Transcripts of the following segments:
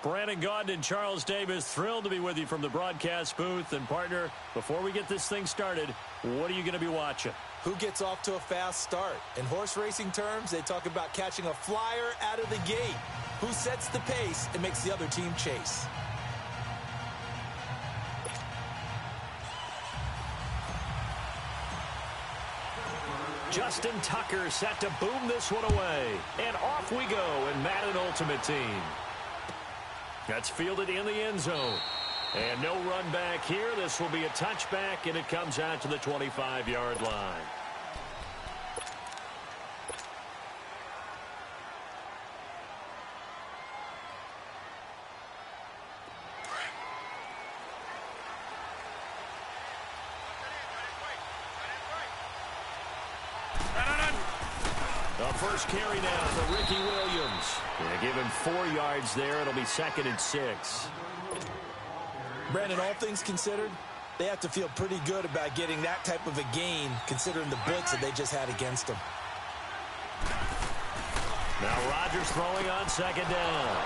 Brandon Gaudin and Charles Davis, thrilled to be with you from the broadcast booth. And, partner, before we get this thing started, what are you going to be watching? Who gets off to a fast start? In horse racing terms, they talk about catching a flyer out of the gate. Who sets the pace and makes the other team chase? Justin Tucker set to boom this one away. And off we go in Madden Ultimate Team. That's fielded in the end zone. And no run back here. This will be a touchback, and it comes out to the 25-yard line. The first carry now for Ricky Williams. They give him 4 yards there. It'll be 2nd and 6. Brandon, all things considered, they have to feel pretty good about getting that type of a gain, considering the blitz that they just had against them. Now Rodgers throwing on 2nd down.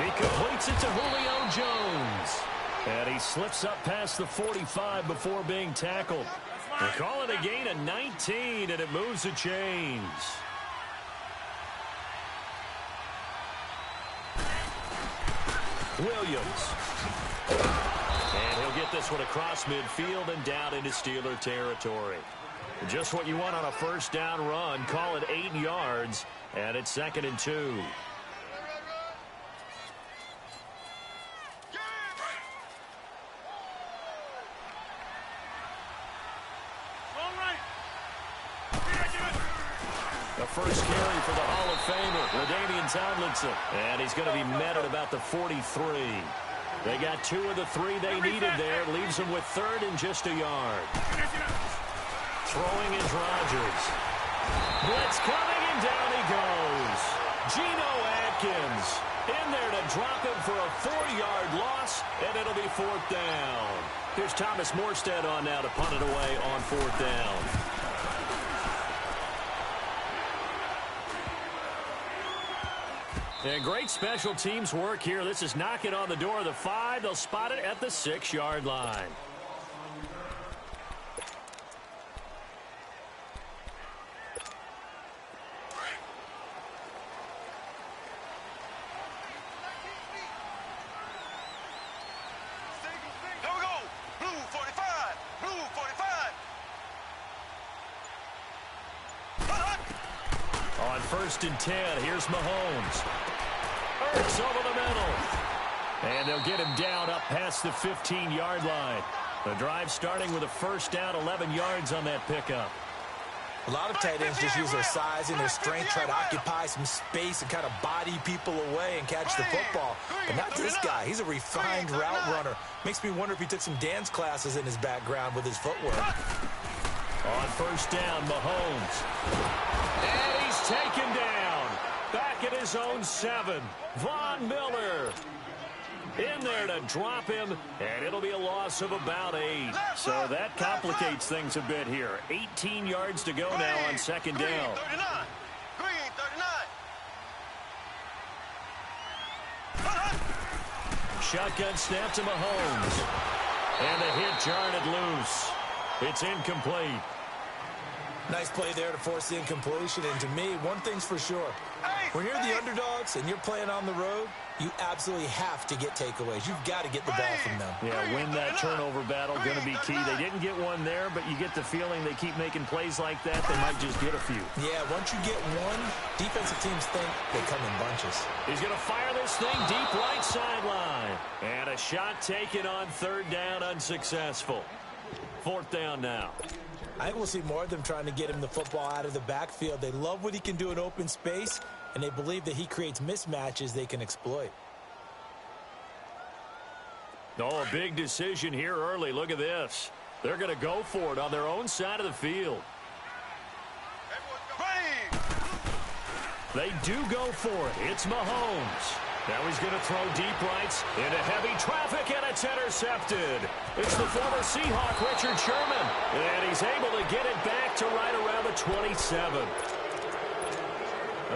He completes it to Julio Jones. And he slips up past the 45 before being tackled. They call it a gain of 19, and it moves the chains. Williams. And he'll get this one across midfield and down into Steeler territory. Just what you want on a first down run. Call it 8 yards, and it's 2nd and 2. The first carry for the Hall of Famer, LaDainian Tomlinson. And he's going to be met at about the 43. They got 2 of the 3 they needed there. Leaves them with 3rd and just a yard. Throwing is Rodgers. Blitz coming, and down he goes. Geno Atkins in there to drop him for a 4-yard loss, and it'll be 4th down. Here's Thomas Morstead on now to punt it away on 4th down. And great special teams work here. This is knocking on the door of the 5. They'll spot it at the 6-yard line. On 1st and 10, here's Mahomes. Hurts over the middle. And they'll get him down up past the 15-yard line. The drive starting with a first down, 11 yards on that pickup. A lot of tight ends just use their size and their strength, try to occupy some space and kind of body people away and catch the football. But not this guy. He's a refined route runner. Makes me wonder if he took some dance classes in his background with his footwork. On first down, Mahomes. And he's taken down. Back at his own 7. Von Miller in there to drop him, and it'll be a loss of about 8. So that complicates things a bit here. 18 yards to go now on 2nd down. Green 39. Shotgun snap to Mahomes. And the hit jarred it loose. It's incomplete. Nice play there to force the incompletion. And to me, one thing's for sure. When you're the underdogs and you're playing on the road, you absolutely have to get takeaways. You've got to get the ball from them. Yeah, win that turnover battle, going to be key. They didn't get one there, but you get the feeling they keep making plays like that, they might just get a few. Yeah, once you get one, defensive teams think they come in bunches. He's going to fire this thing deep right sideline. And a shot taken on 3rd down, unsuccessful. 4th down now. I think we'll see more of them trying to get him the football out of the backfield. They love what he can do in open space, and they believe that he creates mismatches they can exploit. Oh, a big decision here early. Look at this. They're going to go for it on their own side of the field. They do go for it. It's Mahomes. Now he's going to throw deep rights into heavy traffic, and it's intercepted. It's the former Seahawk, Richard Sherman. And he's able to get it back to right around the 27.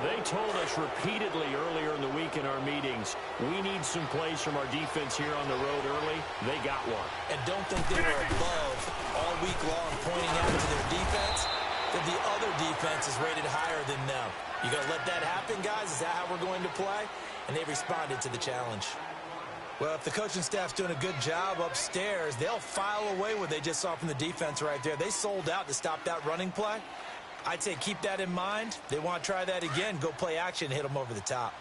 They told us repeatedly earlier in the week in our meetings, we need some plays from our defense here on the road early. They got one. And don't think they were above all week long pointing out to their defense that the other defense is rated higher than them. You going to let that happen, guys? Is that how we're going to play? And they responded to the challenge. Well, if the coaching staff's doing a good job upstairs, they'll file away what they just saw from the defense right there. They sold out to stop that running play. I'd say keep that in mind. They want to try that again. Go play action, hit them over the top.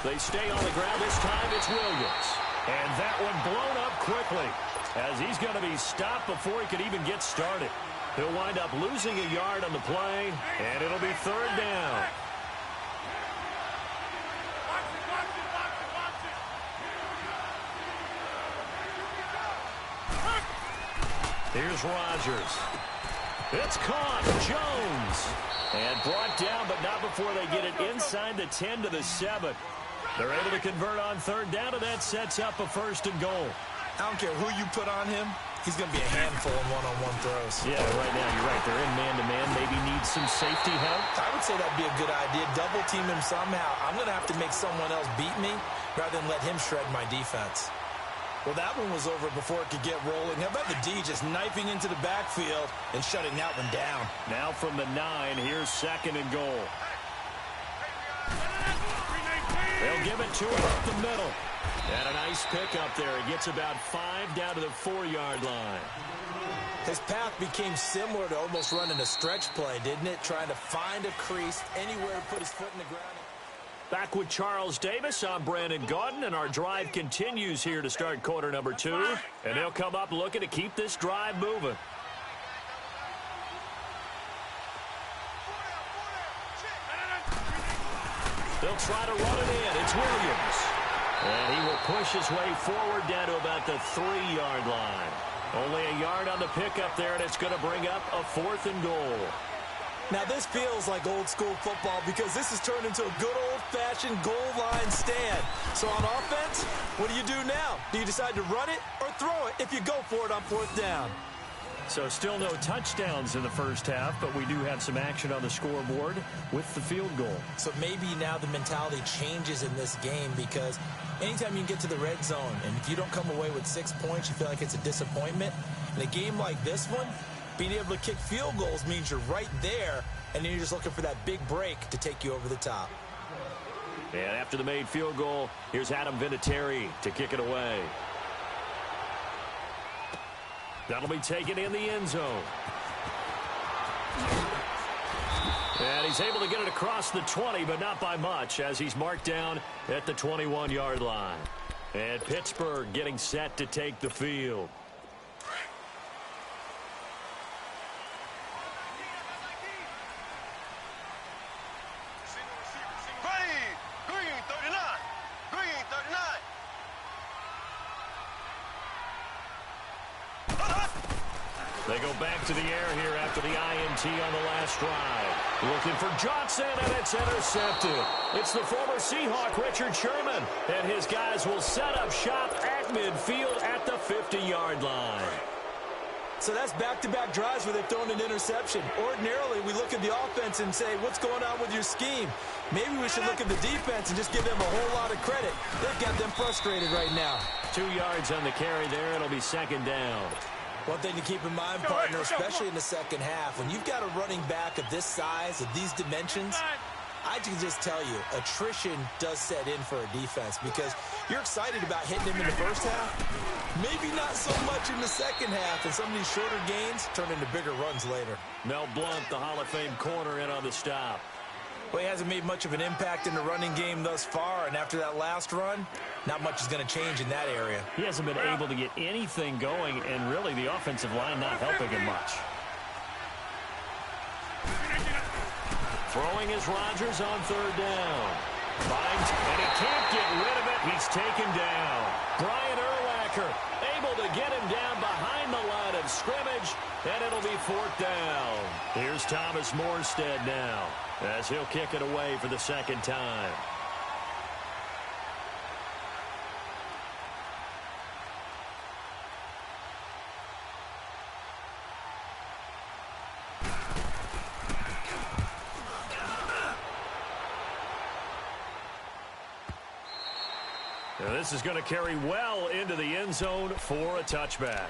They stay on the ground. This time it's Williams. And that one blown up quickly as he's going to be stopped before he could even get started. He'll wind up losing a yard on the play, and it'll be third down. Here's Rodgers. It's caught. Jones. And brought down, but not before they get it inside the 10 to the 7. They're able to convert on third down, and that sets up a first and goal. I don't care who you put on him. He's going to be a handful in one-on-one throws. Yeah, right now, you're right. They're in man-to-man. Maybe need some safety help. I would say that'd be a good idea. Double team him somehow. I'm going to have to make someone else beat me rather than let him shred my defense. Well, that one was over before it could get rolling. How about the D just knifing into the backfield and shutting that one down? Now from the 9, here's second and goal. They'll give it to him up the middle. And a nice pickup there. He gets about 5 down to the 4-yard line. His path became similar to almost running a stretch play, didn't it? Trying to find a crease anywhere to put his foot in the ground. Back with Charles Davis, I'm Brandon Gaudin, and our drive continues here to start quarter number 2. And they'll come up looking to keep this drive moving. They'll try to run it in. It's Williams. And he will push his way forward down to about the 3-yard line. Only a yard on the pickup there, and it's going to bring up a 4th and goal. Now, this feels like old-school football because this has turned into a good old-fashioned goal line stand. So on offense, what do you do now? Do you decide to run it or throw it if you go for it on 4th down? So still no touchdowns in the first half, but we do have some action on the scoreboard with the field goal. So maybe now the mentality changes in this game because anytime you get to the red zone and if you don't come away with 6 points, you feel like it's a disappointment. In a game like this one, being able to kick field goals means you're right there, and then you're just looking for that big break to take you over the top. And after the made field goal, here's Adam Vinatieri to kick it away. That'll be taken in the end zone. And he's able to get it across the 20, but not by much, as he's marked down at the 21-yard line. And Pittsburgh getting set to take the field. They go back to the air here after the INT on the last drive. Looking for Johnson, and it's intercepted. It's the former Seahawk, Richard Sherman, and his guys will set up shop at midfield at the 50-yard line. So that's back-to-back drives where they've thrown an interception. Ordinarily, we look at the offense and say, what's going on with your scheme? Maybe we should look at the defense and just give them a whole lot of credit. They've got them frustrated right now. 2 yards on the carry there. It'll be second down. One thing to keep in mind, partner, especially in the second half, when you've got a running back of this size, of these dimensions, I can just tell you, attrition does set in for a defense because you're excited about hitting him in the first half. Maybe not so much in the second half, and some of these shorter gains turn into bigger runs later. Mel Blount, the Hall of Fame corner, in on the stop. Well, he hasn't made much of an impact in the running game thus far, and after that last run, not much is going to change in that area. He hasn't been able to get anything going, and really the offensive line not helping him much. Throwing is Rodgers on third down. Finds, and he can't get rid of it. He's taken down. Brian Urlacher able to get him down behind the line of scrimmage, and it'll be 4th down. Here's Thomas Morstead now, as he'll kick it away for the second time. Now this is going to carry well into the end zone for a touchback.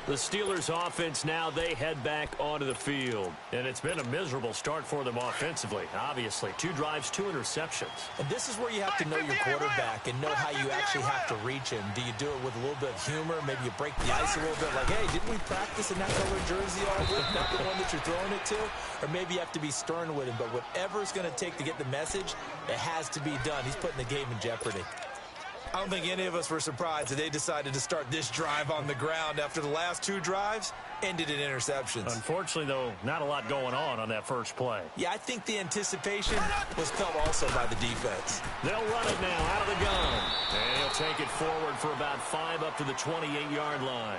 The Steelers offense now, they head back onto the field. And it's been a miserable start for them offensively, obviously. 2 drives, 2 interceptions. And this is where you have to know your quarterback and know how you actually have to reach him. Do you do it with a little bit of humor? Maybe you break the ice a little bit like, hey, didn't we practice in that color jersey all week? Not the one that you're throwing it to? Or maybe you have to be stern with him. But whatever it's going to take to get the message, it has to be done. He's putting the game in jeopardy. I don't think any of us were surprised that they decided to start this drive on the ground after the last 2 drives ended in interceptions. Unfortunately, though, not a lot going on that first play. Yeah, I think the anticipation was felt also by the defense. They'll run it now out of the gun. And he'll take it forward for about 5 up to the 28-yard line.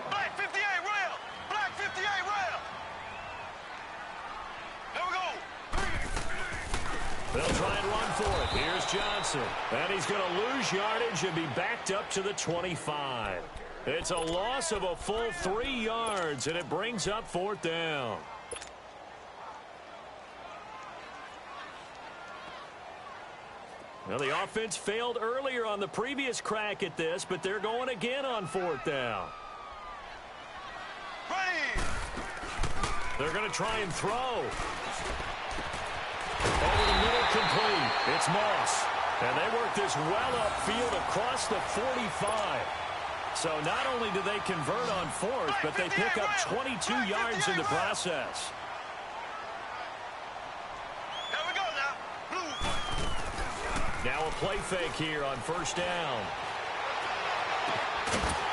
Black 58 rail. Black 58 rail. Here we go. They'll try and run for it. Here's Johnson. And he's going to lose yardage and be backed up to the 25. It's a loss of a full 3 yards, and it brings up 4th down. Well, the offense failed earlier on the previous crack at this, but they're going again on 4th down. They're going to try and throw. Over the middle, complete. It's Moss. And they work this well upfield across the 45. So not only do they convert on 4th, but they pick up 22 yards in the process. Here we go now. Now a play fake here on 1st down.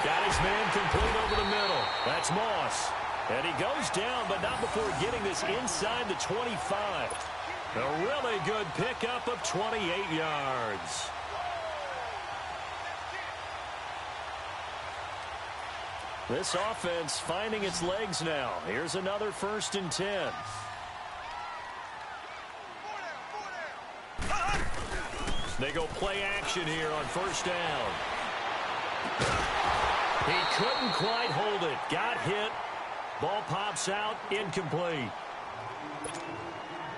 Got his man complete over the middle. That's Moss. And he goes down, but not before getting this inside the 25. A really good pickup of 28 yards. This offense finding its legs now. Here's another 1st and 10. They go play action here on 1st down. He couldn't quite hold it. Got hit. Ball pops out. Incomplete.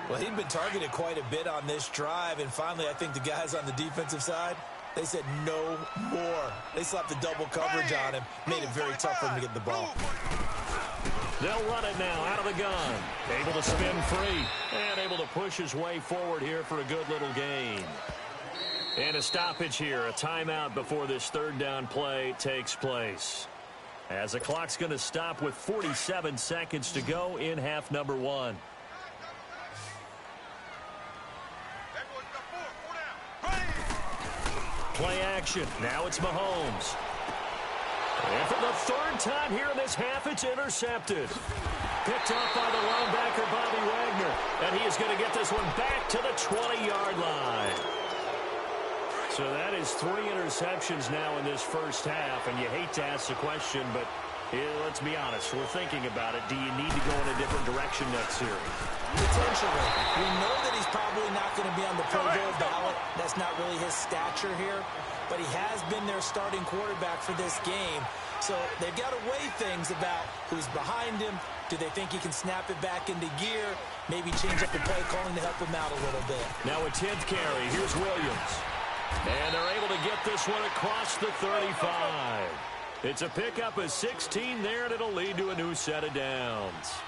Well, he'd been targeted quite a bit on this drive, and finally I think the guys on the defensive side, they said no more. They slapped the double coverage on him, made it very tough for him to get the ball. They'll run it now out of the gun. Able to spin free and able to push his way forward here for a good little gain. And a stoppage here, a timeout before this 3rd down play takes place. As the clock's going to stop with 47 seconds to go in half number 1. Play action. Now it's Mahomes. And for the 3rd time here in this half, it's intercepted. Picked off by the linebacker, Bobby Wagner. And he is going to get this one back to the 20-yard line. So that is 3 interceptions now in this first half. And you hate to ask the question, but let's be honest. We're thinking about it. Do you need to go in a different direction next series? Potentially. We know that he's probably not going to be on the Pro Bowl ballot. That's not really his stature here. But he has been their starting quarterback for this game. So they've got to weigh things about who's behind him. Do they think he can snap it back into gear? Maybe change up the play calling to help him out a little bit. Now a 10th carry. Here's Williams. And they're able to get this one across the 35. It's a pickup of 16 there, and it'll lead to a new set of downs.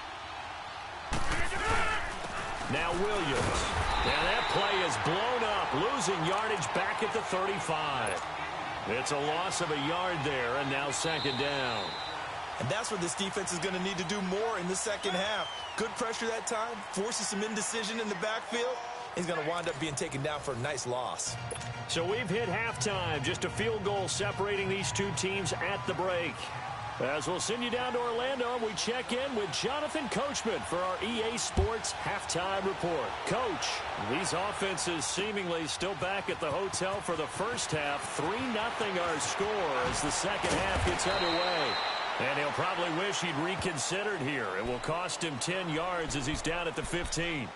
Now Williams. And that play is blown up, losing yardage back at the 35. It's a loss of a yard there, and now 2nd down. And that's what this defense is going to need to do more in the second half. Good pressure that time, forces some indecision in the backfield. He's going to wind up being taken down for a nice loss. So we've hit halftime, just a field goal separating these two teams at the break. As we'll send you down to Orlando, we check in with Jonathan Coachman for our EA Sports Halftime Report. Coach, these offenses seemingly still back at the hotel for the first half. 3-0 our score as the second half gets underway. And he'll probably wish he'd reconsidered here. It will cost him 10 yards as he's down at the 15.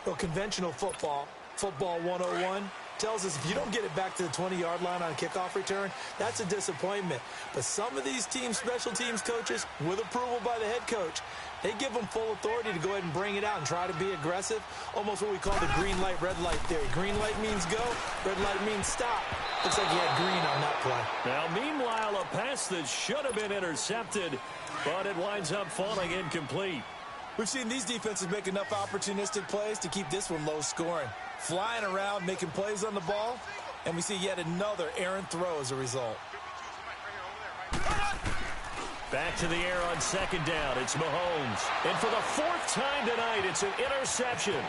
Well, conventional football 101, tells us if you don't get it back to the 20-yard line on a kickoff return, that's a disappointment. But some of these special teams coaches, with approval by the head coach, they give them full authority to go ahead and bring it out and try to be aggressive, almost what we call the green light, red light theory. Green light means go, red light means stop. Looks like he had green on that play. Now, meanwhile, a pass that should have been intercepted, but it winds up falling incomplete. We've seen these defenses make enough opportunistic plays to keep this one low scoring. Flying around, making plays on the ball, and we see yet another errant throw as a result. Back to the air on second down. It's Mahomes. And for the fourth time tonight, it's an interception.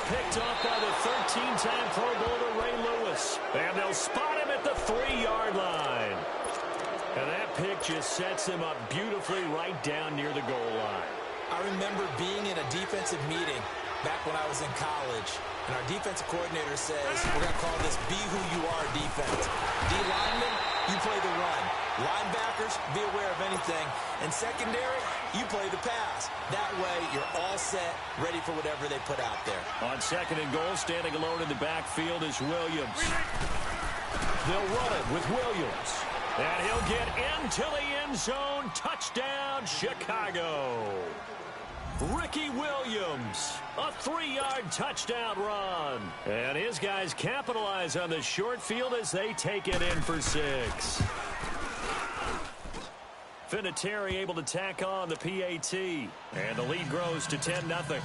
Picked off by the 13-time Pro Bowler Ray Lewis. And they'll spot him at the 3-yard line. And that pick just sets him up beautifully right down near the goal line. I remember being in a defensive meeting back when I was in college, and our defensive coordinator says, we're going to call this be who you are defense. D-linemen, you play the run. Linebackers, be aware of anything. And secondary, you play the pass. That way, you're all set, ready for whatever they put out there. On second and goal, standing alone in the backfield is Williams. They'll run it with Williams. And he'll get into the end zone. Touchdown, Chicago. Ricky Williams, a 3-yard touchdown run. And his guys capitalize on the short field as they take it in for 6. Vinatieri able to tack on the PAT. And the lead grows to 10-0.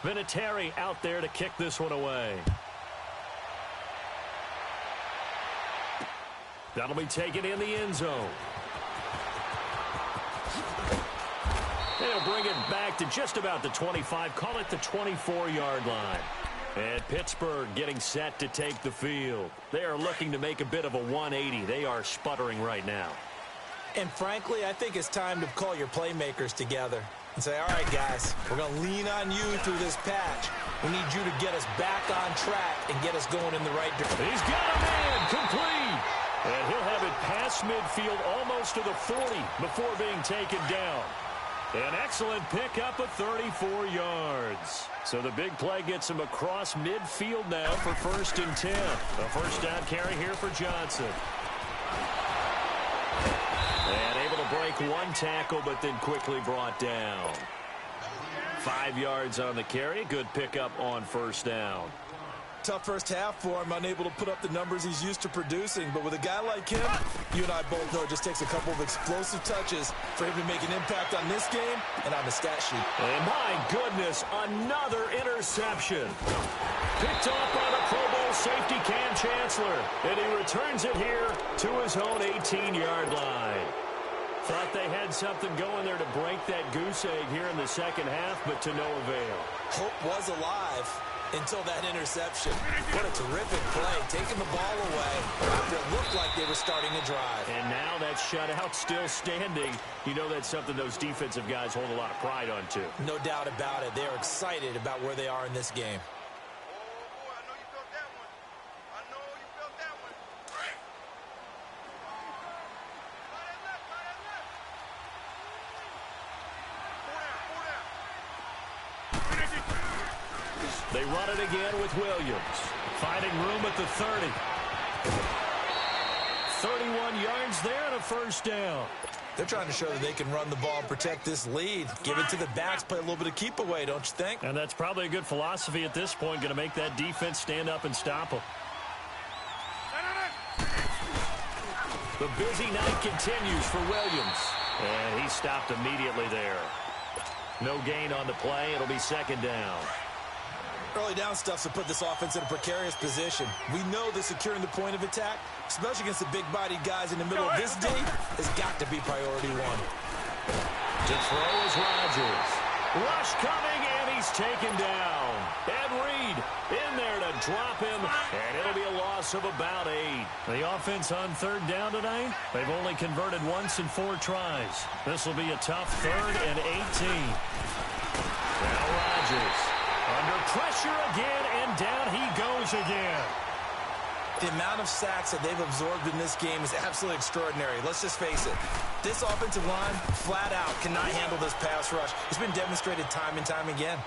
Vinatieri out there to kick this one away. That'll be taken in the end zone. They'll bring it back to just about the 25. Call it the 24-yard line. And Pittsburgh getting set to take the field. They are looking to make a bit of a 180. They are sputtering right now. And frankly, I think it's time to call your playmakers together and say, all right, guys, we're going to lean on you through this patch. We need you to get us back on track and get us going in the right direction. He's got a man complete. And he'll have it past midfield almost to the 40 before being taken down. An excellent pickup of 34 yards. So the big play gets him across midfield now for 1st and 10. A first down carry here for Johnson. And able to break one tackle, but then quickly brought down. 5 yards on the carry. Good pickup on first down. Tough first half for him, unable to put up the numbers he's used to producing. But with a guy like him, you and I both know it just takes a couple of explosive touches for him to make an impact on this game and on the stat sheet. And my goodness, another interception. Picked off by the Pro Bowl safety Cam Chancellor. And he returns it here to his own 18-yard line. Thought they had something going there to break that goose egg here in the second half, but to no avail. Hope was alive until that interception. What a terrific play, taking the ball away after it looked like they were starting a drive. And now that shutout still standing. You know that's something those defensive guys hold a lot of pride on, too. No doubt about it. They're excited about where they are in this game. They run it again with Williams. Finding room at the 30. 31 yards there and a first down. They're trying to show that they can run the ball and protect this lead. Give it to the backs, play a little bit of keep away, don't you think? And that's probably a good philosophy at this point. Going to make that defense stand up and stop them. The busy night continues for Williams. And he stopped immediately there. No gain on the play. It'll be second down. Early down stuff to put this offense in a precarious position. We know that securing the point of attack, especially against the big-bodied guys in the middle of this D, has got to be priority one. To throw is Rodgers. Rush coming, and he's taken down. Ed Reed in there to drop him, and it'll be a loss of about 8. The offense on third down tonight, they've only converted once in 4 tries. This will be a tough 3rd and 18. Now Rodgers under pressure again, and down he goes again. The amount of sacks that they've absorbed in this game is absolutely extraordinary. Let's just face it. This offensive line, flat out, cannot handle this pass rush. It's been demonstrated time and time again.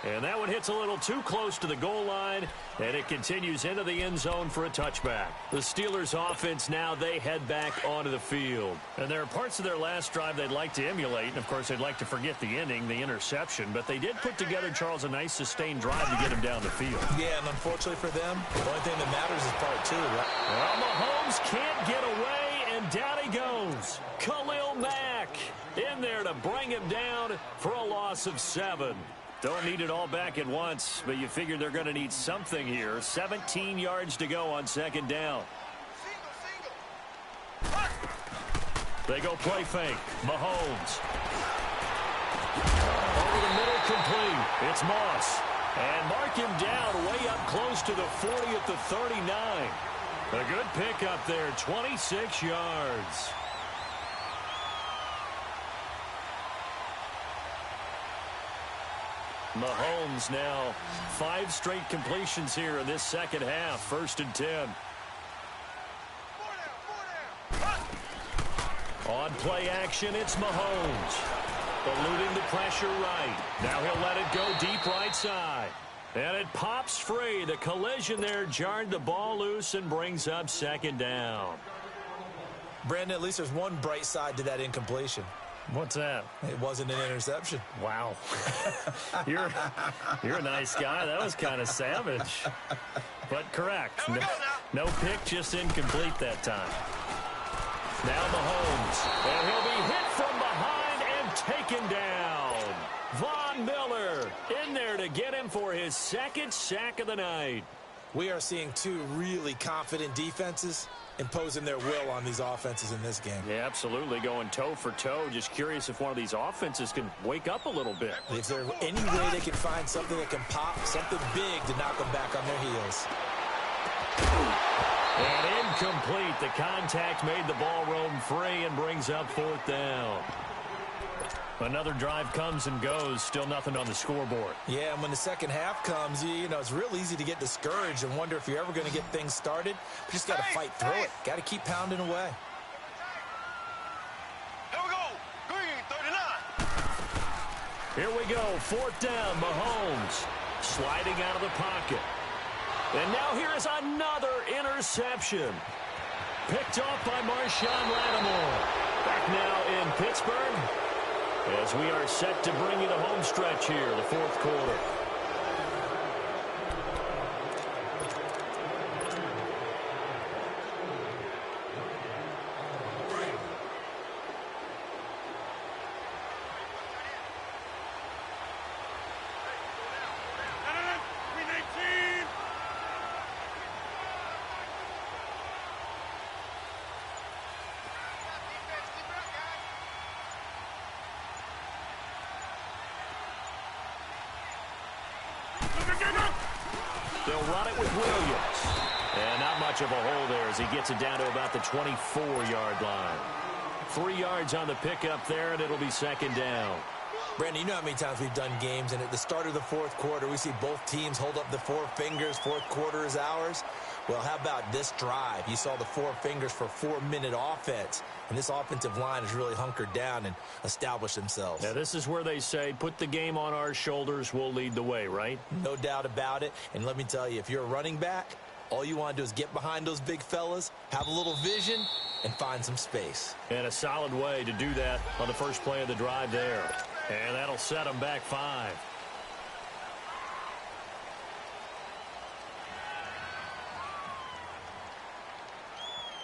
And that one hits a little too close to the goal line, and it continues into the end zone for a touchback. The Steelers' offense now, they head back onto the field. And there are parts of their last drive they'd like to emulate, and, of course, they'd like to forget the ending, the interception. But they did put together, Charles, a nice sustained drive to get him down the field. Yeah, and unfortunately for them, the only thing that matters is part two, right? Well, Mahomes can't get away, and down he goes. Khalil Mack in there to bring him down for a loss of 7. Don't need it all back at once, but you figure they're going to need something here. 17 yards to go on second down. They go play fake. Mahomes. Over the middle, complete. It's Moss. And mark him down way up close to the 40 at the 39. A good pickup there, 26 yards. Mahomes now 5 straight completions here in this second half. 1st and 10. On play action, it's Mahomes. Eluding the pressure right. Now he'll let it go deep right side. And it pops free. The collision there jarred the ball loose and brings up second down. Brandon, at least there's one bright side to that incompletion. What's that? It wasn't an interception. Wow. You're a nice guy. That was kind of savage. But correct. No pick, just incomplete that time. Now Mahomes. And he'll be hit from behind and taken down. Von Miller in there to get him for his 2nd sack of the night. We are seeing 2 really confident defenses imposing their will on these offenses in this game. Yeah, absolutely, going toe for toe. Just curious if one of these offenses can wake up a little bit. If there's any way they can find something that can pop, something big to knock them back on their heels. And incomplete. The contact made the ball roam free and brings up 4th down. Another drive comes and goes. Still nothing on the scoreboard. Yeah, and when the second half comes, you know, it's real easy to get discouraged and wonder if you're ever going to get things started. You just got to fight through it. Got to keep pounding away. Here we go. Green, 39. Here we go. 4th down. Mahomes sliding out of the pocket. And now here is another interception. Picked off by Marshawn Lattimore. Back now in Pittsburgh, as we are set to bring you the home stretch here, the 4th quarter. They'll run it with Williams. And not much of a hole there as he gets it down to about the 24-yard line. 3 yards on the pickup there, and it'll be second down. Brandon, you know how many times we've done games, and at the start of the 4th quarter, we see both teams hold up the 4 fingers. 4th quarter is ours. Well, how about this drive? You saw the 4 fingers for 4-minute offense, and this offensive line has really hunkered down and established themselves. Now, this is where they say, put the game on our shoulders, we'll lead the way, right? No doubt about it. And let me tell you, if you're a running back, all you want to do is get behind those big fellas, have a little vision, and find some space. And a solid way to do that on the first play of the drive there. And that'll set them back 5.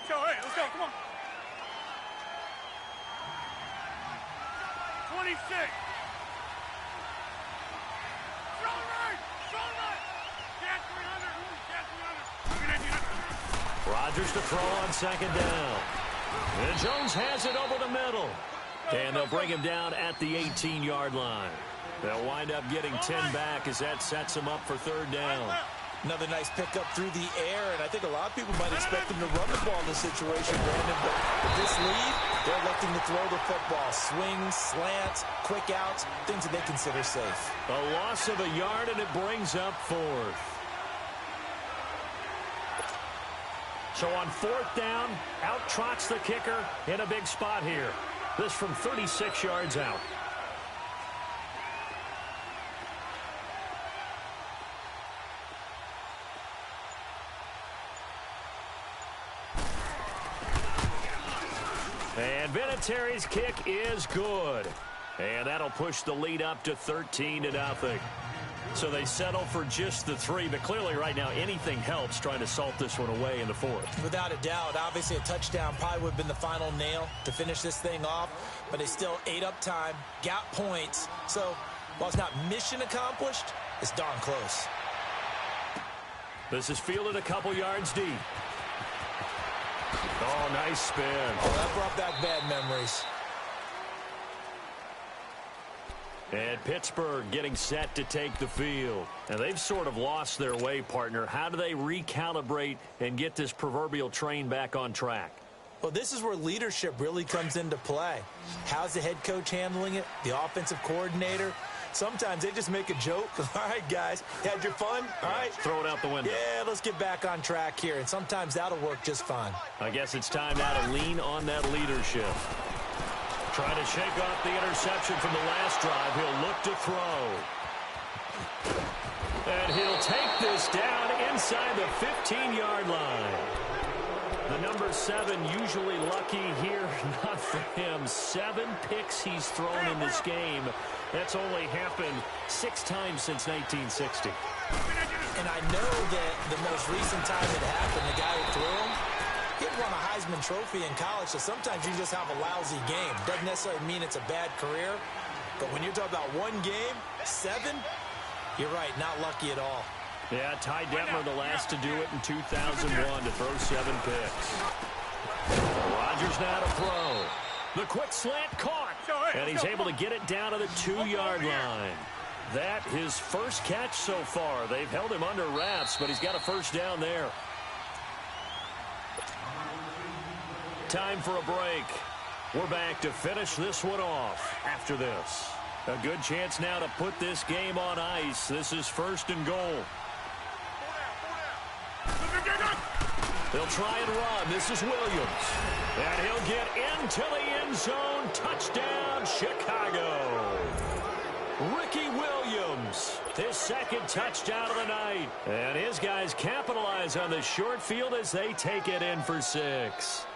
Go, hey, let's go, come on. 26. Strong right, strong right. Cat 300, cat 300. Rodgers to throw on second down. And Jones has it over the middle. And they'll bring him down at the 18-yard line. They'll wind up getting 10 back as that sets them up for 3rd down. Another nice pickup through the air, and I think a lot of people might expect him to run the ball in this situation, Brandon, but with this lead, They're electing to throw the football. Swings, slants, quick outs, things that they consider safe. A loss of a yard, and it brings up fourth. So on fourth down, out trots the kicker in a big spot here. This from 36 yards out. And Vinatieri's kick is good. And that'll push the lead up to 13-0. So they settle for just the 3, but clearly right now anything helps trying to salt this one away in the fourth. Without a doubt, obviously a touchdown probably would have been the final nail to finish this thing off, but they still ate up time, got points. So while it's not mission accomplished, it's darn close. This is fielded a couple yards deep. Oh, nice spin. Oh, that brought back bad memories. And Pittsburgh getting set to take the field. And they've sort of lost their way, partner. How do they recalibrate and get this proverbial train back on track? Well, this is where leadership really comes into play. How's the head coach handling it? The offensive coordinator? Sometimes they just make a joke. All right, guys, had your fun? All right. Throw it out the window. Yeah, let's get back on track here. And sometimes that'll work just fine. I guess it's time now to lean on that leadership. Trying to shake off the interception from the last drive. He'll look to throw. And he'll take this down inside the 15-yard line. The number 7 usually lucky here. Not for him. 7 picks he's thrown in this game. That's only happened 6 times since 1960. And I know that the most recent time it happened, the guy who threw him, he had won a Heisman Trophy in college, so sometimes you just have a lousy game. Doesn't necessarily mean it's a bad career, but when you're talking about one game, 7, you're right, not lucky at all. Yeah, Ty Detmer, the last to do it in 2001 to throw 7 picks. Rodgers now to throw. The quick slant caught, and he's able to get it down to the 2-yard line. That his first catch so far. They've held him under wraps, but he's got a first down there. Time for a break. We're back to finish this one off after this. A good chance now to put this game on ice. This is 1st and goal. They'll try and run. This is Williams. And he'll get into the end zone. Touchdown, Chicago. Ricky Williams, his 2nd touchdown of the night. And his guys capitalize on the short field as they take it in for 6.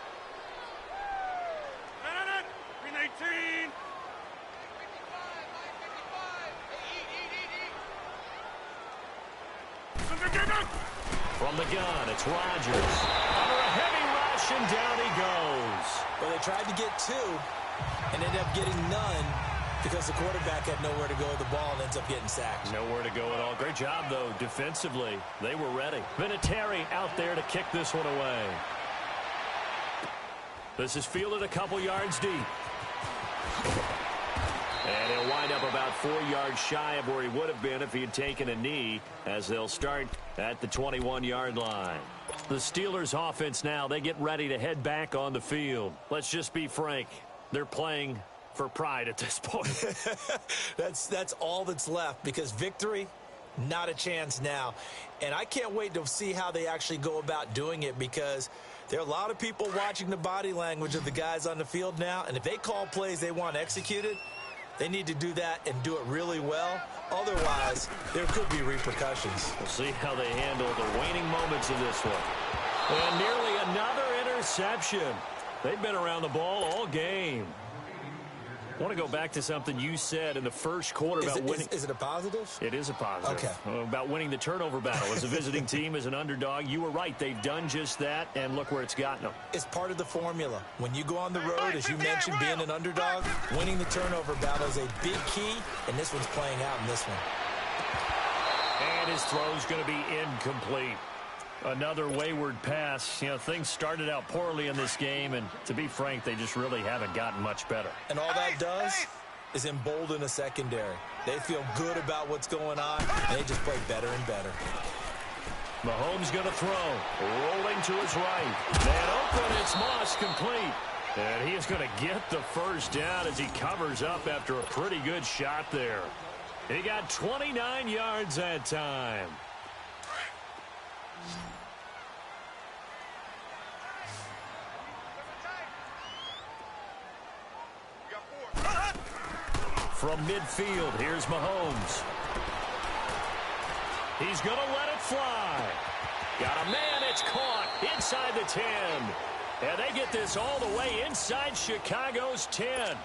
From the gun, it's Rodgers. Under a heavy rush, and down he goes. Well, they tried to get 2 and ended up getting none because the quarterback had nowhere to go with the ball and ends up getting sacked. Nowhere to go at all. Great job, though, defensively. They were ready. Vinatieri out there to kick this one away. This is fielded a couple yards deep. And he'll wind up about 4 yards shy of where he would have been if he had taken a knee, as they'll start at the 21-yard line. The Steelers' offense now, they get ready to head back on the field. Let's just be frank. They're playing for pride at this point. That's all that's left, because victory, not a chance now. And I can't wait to see how they actually go about doing it, because there are a lot of people watching the body language of the guys on the field now, and if they call plays they want executed, they need to do that and do it really well. Otherwise, there could be repercussions. We'll see how they handle the waning moments of this one. And nearly another interception. They've been around the ball all game. I want to go back to something you said in the first quarter about winning. Is it a positive? It is a positive. Okay. About winning the turnover battle. As a visiting team, as an underdog, you were right. They've done just that, and look where it's gotten them. It's part of the formula. When you go on the road, as you mentioned, being an underdog, winning the turnover battle is a big key, and this one's playing out in this one. And his throw's going to be incomplete. Another wayward pass. You know, things started out poorly in this game, and to be frank, they just really haven't gotten much better. And all that does is embolden a secondary. They feel good about what's going on, and they just play better and better. Mahomes going to throw. Rolling to his right. Man open, it's Moss complete. And he is going to get the first down as he covers up after a pretty good shot there. He got 29 yards that time. From midfield, here's Mahomes. He's going to let it fly. Got a man, it's caught inside the 10. And they get this all the way inside Chicago's 10.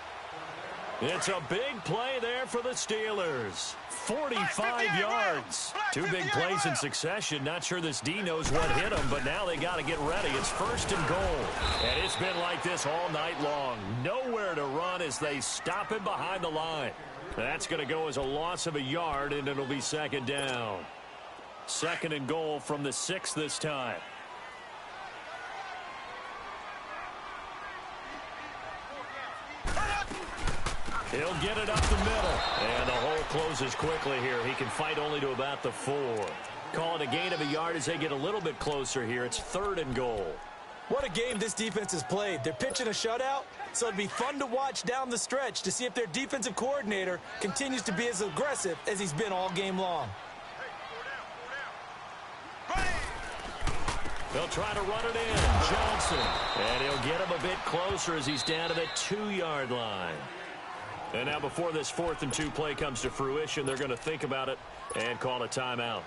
It's a big play there for the Steelers. 45 yards. Two big plays in succession. Not sure this D knows what hit him, but now they got to get ready. It's 1st and goal. And it's been like this all night long. Nowhere to run as they stop him behind the line. That's going to go as a loss of a yard, and it'll be 2nd down. 2nd and goal from the 6 this time. He'll get it up the middle. And the hole closes quickly here. He can fight only to about the 4. Call it a gain of a yard as they get a little bit closer here. It's 3rd and goal. What a game this defense has played. They're pitching a shutout, so it'd be fun to watch down the stretch to see if their defensive coordinator continues to be as aggressive as he's been all game long. They'll try to run it in. Johnson. And he'll get him a bit closer as he's down to the 2-yard line. And now before this 4th and 2 play comes to fruition, they're going to think about it and call a timeout.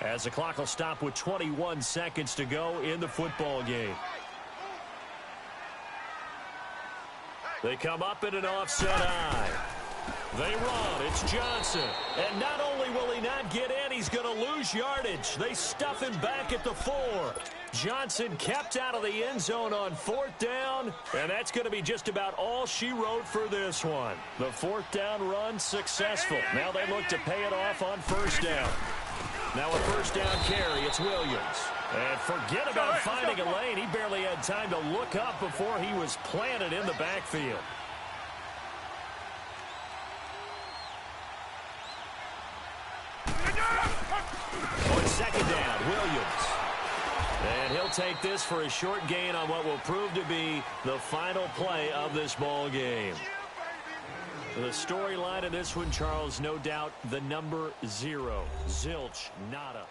As the clock will stop with 21 seconds to go in the football game. They come up in an offset eye. They run. It's Johnson. And not only will he not get in, he's going to lose yardage. They stuff him back at the 4. Johnson kept out of the end zone on 4th down, and that's going to be just about all she wrote for this one. The 4th down run successful. Now they look to pay it off on 1st down. Now a 1st down carry, it's Williams. And forget about finding a lane. He barely had time to look up before he was planted in the backfield. On 2nd down, Williams. And he'll take this for a short gain on what will prove to be the final play of this ball game. The storyline of this one, Charles, no doubt the number 0. Zilch, nada.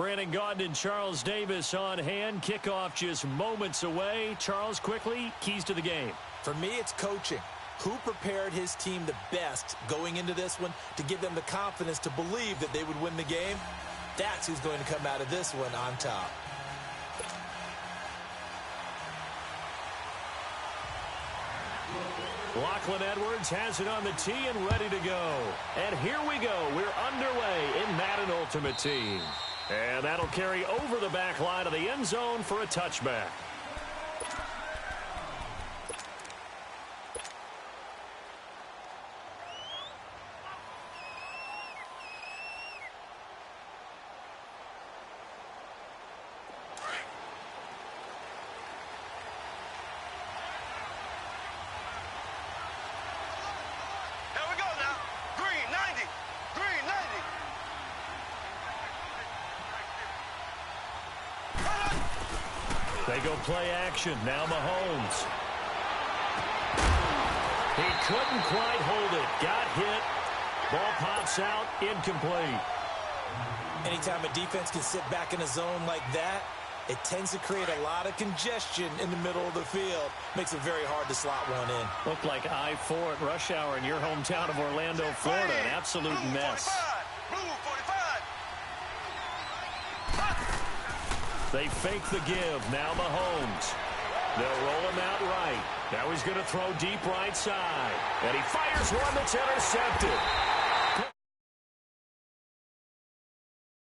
Brandon Gaudin and Charles Davis on hand. Kickoff just moments away. Charles, quickly, keys to the game. For me, it's coaching. Who prepared his team the best going into this one to give them the confidence to believe that they would win the game? That's who's going to come out of this one on top. Lachlan Edwards has it on the tee and ready to go. And here we go. We're underway in Madden Ultimate Team. And that'll carry over the back line of the end zone for a touchback. They go play action. Now Mahomes. He couldn't quite hold it. Got hit. Ball pops out. Incomplete. Anytime a defense can sit back in a zone like that, it tends to create a lot of congestion in the middle of the field. Makes it very hard to slot one in. Looked like I-4 at rush hour in your hometown of Orlando, Florida. An absolute mess. They fake the give. Now Mahomes. They'll roll him out right. Now he's going to throw deep right side. And he fires one that's intercepted.